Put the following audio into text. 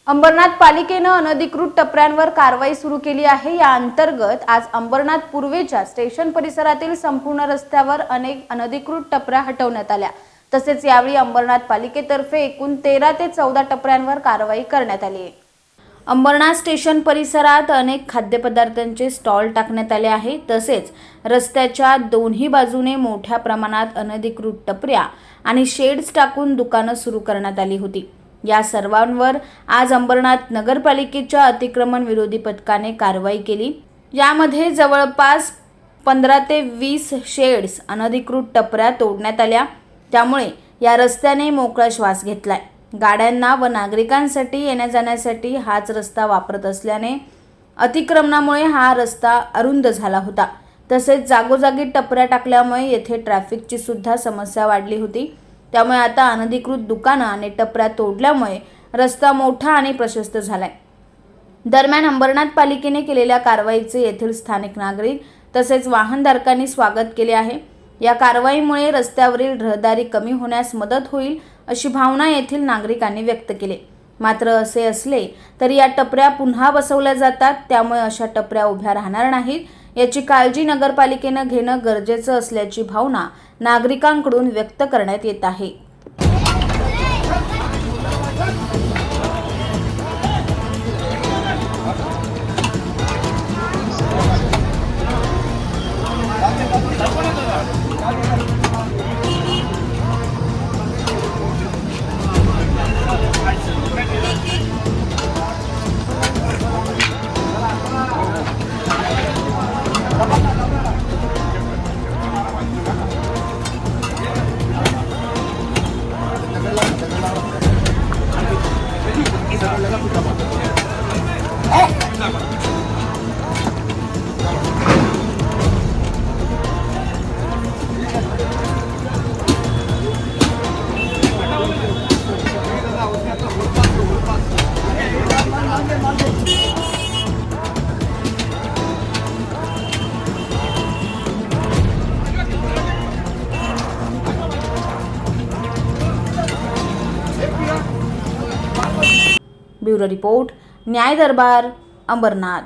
अंबरनाथ पालिकेनं अनधिकृत टपऱ्यांवर कारवाई सुरू केली आहे। या अंतर्गत आज अंबरनाथ पूर्वेच्या स्टेशन परिसरातील संपूर्ण रस्त्यावर अनेक अनधिकृत टपऱ्या हटवण्यात आल्या। तसेच यावेळी अंबरनाथ पालिकेतर्फे एकूण 13 ते 14 टपऱ्यांवर कारवाई करण्यात आली आहे। अंबरनाथ स्टेशन परिसरात अनेक खाद्यपदार्थांचे स्टॉल टाकण्यात आले आहे। तसेच रस्त्याच्या दोन्ही बाजूने मोठ्या प्रमाणात अनधिकृत टपऱ्या आणि शेड्स टाकून दुकानं सुरू करण्यात आली होती। या सर्वांवर आज अंबरनाथ नगरपालिकेच्या अतिक्रमण विरोधी पथकाने कारवाई केली। यामध्ये जवळपास 15 ते 20 शेड्स अनधिकृत टपऱ्या तोडण्यात आल्या। त्यामुळे या रस्त्याने मोकळा श्वास घेतलाय। गाड्यांना व नागरिकांसाठी येण्या जाण्यासाठी हाच रस्ता वापरत असल्याने अतिक्रमणामुळे हा रस्ता अरुंद झाला होता। तसेच जागोजागी टपऱ्या टाकल्यामुळे येथे ट्रॅफिकची सुद्धा समस्या वाढली होती। त्यामुळे आता अनधिकृत दुकानं आणि टपऱ्या तोडल्यामुळे रस्ता मोठा आणि प्रशस्त झालाय। दरम्यान अंबरनाथ पालिकेने केलेल्या कारवाईचे येथील स्थानिक नागरिक तसेच वाहनधारकांनी स्वागत केले आहे। या कारवाईमुळे रस्त्यावरील रहदारी कमी होण्यास मदत होईल अशी भावना येथील नागरिकांनी व्यक्त केली। मात्र असे असले तरी या टपऱ्या पुन्हा बसवल्या जातात, त्यामुळे अशा टपऱ्या उभ्या राहणार नाहीत याची काळजी नगरपालिकेने घेणं गरजेचं असल्याची भावना नागरिकांकडून व्यक्त करण्यात येत आहे। ब्युरो रिपोर्ट, न्याय दरबार, अंबरनाथ।